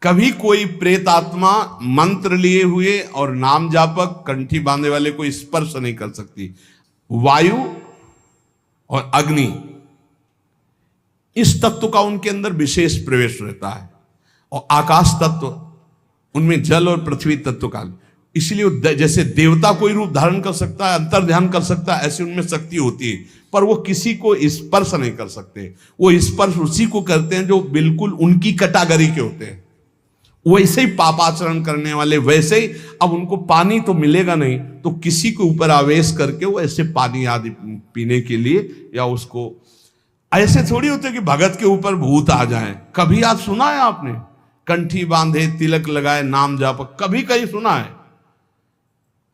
कभी कोई प्रेत आत्मा मंत्र लिए हुए और नाम जापक कंठी बांधे वाले को स्पर्श नहीं कर सकती। वायु और अग्नि, इस तत्व का उनके अंदर विशेष प्रवेश रहता है, और आकाश तत्व, उनमें जल और पृथ्वी तत्व का, इसलिए जैसे देवता कोई रूप धारण कर सकता है, अंतर ध्यान कर सकता है, ऐसी उनमें शक्ति होती है, पर वो किसी को स्पर्श नहीं कर सकते। वो स्पर्श उसी को करते हैं जो बिल्कुल उनकी कैटेगरी के होते हैं। वैसे ही पापाचरण करने वाले, वैसे ही अब उनको पानी तो मिलेगा नहीं, तो किसी के ऊपर आवेश करके वो ऐसे पानी आदि पीने के लिए, या उसको ऐसे थोड़ी होते कि भगत के ऊपर भूत आ जाए। कभी आज सुना है आपने कंठी बांधे, तिलक लगाए, नाम जापक, कभी कहीं सुना है?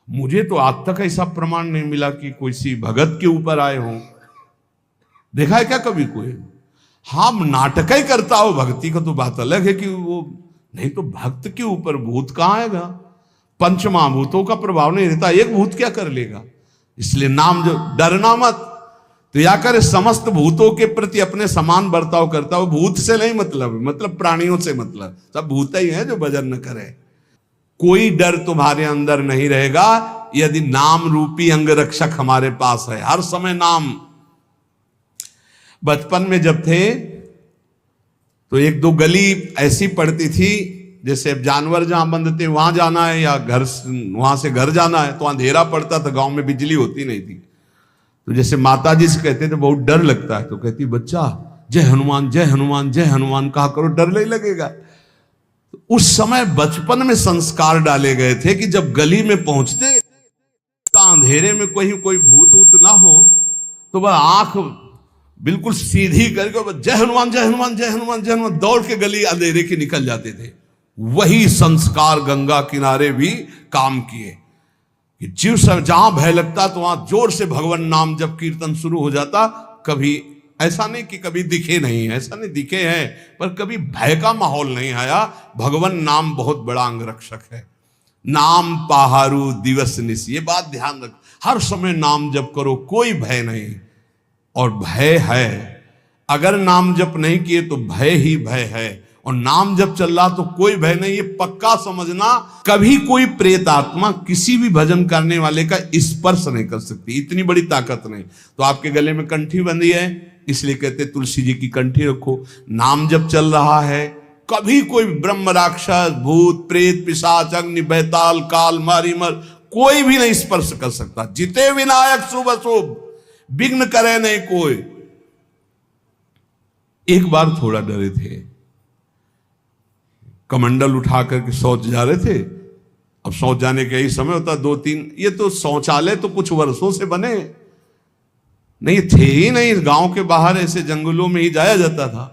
मुझे तो आज तक ऐसा प्रमाण नहीं मिला कि कोई सी भगत के ऊपर आए हों। देखा है क्या कभी कोई? हाँ, नाटक ही करता हो भक्ति का तो बात अलग है कि वो, नहीं तो भक्त के ऊपर भूत कहां आएगा? पंचमहाभूतों का प्रभाव नहीं रहता, एक भूत क्या कर लेगा? इसलिए नाम जो, डरना मत। तो या करे समस्त भूतों के प्रति अपने समान बर्ताव करता हो। भूत से नहीं मतलब प्राणियों से मतलब, सब भूत ही है जो भजन न करे। कोई डर तुम्हारे अंदर नहीं रहेगा यदि नाम रूपी अंगरक्षक हमारे पास है। हर समय नाम। बचपन में जब थे तो एक दो गली ऐसी पड़ती थी, जैसे अब जानवर जहां बंद थे वहां जाना है, या घर वहां से घर जाना है, तो अंधेरा पड़ता था, गांव में बिजली होती नहीं थी। तो जैसे माता जी से कहते थे बहुत डर लगता है, तो कहती बच्चा जय हनुमान जय हनुमान जय हनुमान कहा करो, डर नहीं लगेगा। तो उस समय बचपन में संस्कार डाले गए थे कि जब गली में पहुंचते अंधेरे में कोई भूत वूत ना हो, तो वह आंख बिल्कुल सीधी करके जय हनुमान जय हनुमान जय हनुमान जय हनुमान दौड़ के गली अंधेरे की निकल जाते थे। वही संस्कार गंगा किनारे भी काम किए कि जीव सब जहां भय लगता तो वहां जोर से भगवान नाम जब कीर्तन शुरू हो जाता। कभी ऐसा नहीं कि कभी दिखे नहीं, ऐसा नहीं, दिखे हैं, पर कभी भय का माहौल नहीं आया। भगवान नाम बहुत बड़ा अंगरक्षक है। नाम पहारू दिवस निश, ये बात ध्यान रख। हर समय नाम जप करो, कोई भय नहीं। और भय है, अगर नाम जप नहीं किए तो भय ही भय है, और नाम जप चल रहा तो कोई भय नहीं। ये पक्का समझना, कभी कोई प्रेत आत्मा किसी भी भजन करने वाले का स्पर्श नहीं कर सकती, इतनी बड़ी ताकत नहीं। तो आपके गले में कंठी बंधी है, इसलिए कहते तुलसी जी की कंठी रखो। नाम जप चल रहा है, कभी कोई ब्रह्म राक्षस भूत प्रेत पिशाच अग्नि बैताल काल मारी मर कोई भी नहीं स्पर्श कर सकता। जिते विनायक शुभ अशुभ, विघ्न करे नहीं कोई। एक बार थोड़ा डरे थे, कमंडल उठा करके शौच जा रहे थे। अब शौच जाने का यही समय होता, 2-3, ये तो शौचालय तो कुछ वर्षों से बने नहीं थे ही नहीं, गांव के बाहर ऐसे जंगलों में ही जाया जाता था।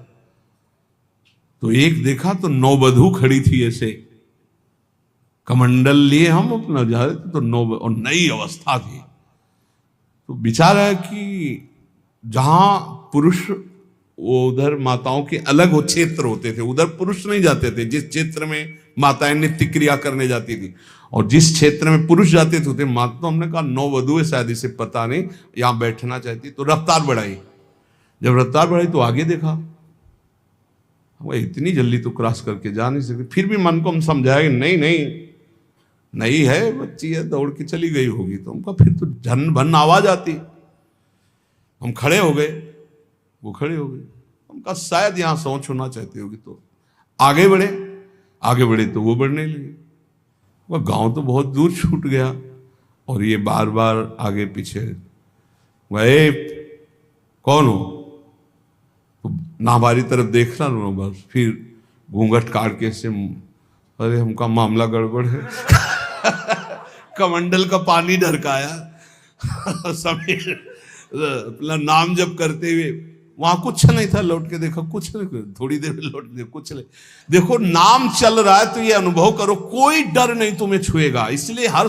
तो एक देखा तो नौबधू खड़ी थी ऐसे, कमंडल लिए हम अपना जा रहे थे, तो और नई अवस्था थी। तो विचार है कि जहां पुरुष, वो उधर माताओं के अलग वो क्षेत्र होते थे, उधर पुरुष नहीं जाते थे। जिस क्षेत्र में माताएं नित्य क्रिया करने जाती थी और जिस क्षेत्र में पुरुष जाते थे माता, तो हमने कहा नौवधू है शायद, इसे पता नहीं यहां बैठना चाहती, तो रफ्तार बढ़ाई। जब रफ्तार बढ़ाई तो आगे देखा वो इतनी जल्दी तो क्रॉस करके जा नहीं सकती। फिर भी मन को हम समझाया कि नहीं है, बच्ची है, दौड़ के चली गई होगी। तो हमका फिर तो झन भन आवाज आती। हम खड़े हो गए, वो खड़े हो गए। हमका शायद यहां सोच होना चाहती होगी। तो आगे बढ़े तो वो बढ़ने लगे। वह गांव तो बहुत दूर छूट गया, और ये बार बार आगे पीछे, वह कौन हो? तो ना हमारी तरफ देखना ना, बस फिर घूंघट काट के से, अरे हमका मामला गड़बड़ है। कमंडल का पानी ढरकाया, समीर अपना नाम जप करते हुए, वहां कुछ नहीं था, लौट के देखा कुछ नहीं, थोड़ी देर में लौट के कुछ नहीं। देखो नाम चल रहा है तो ये अनुभव करो, कोई डर नहीं तुम्हें छुएगा। इसलिए हर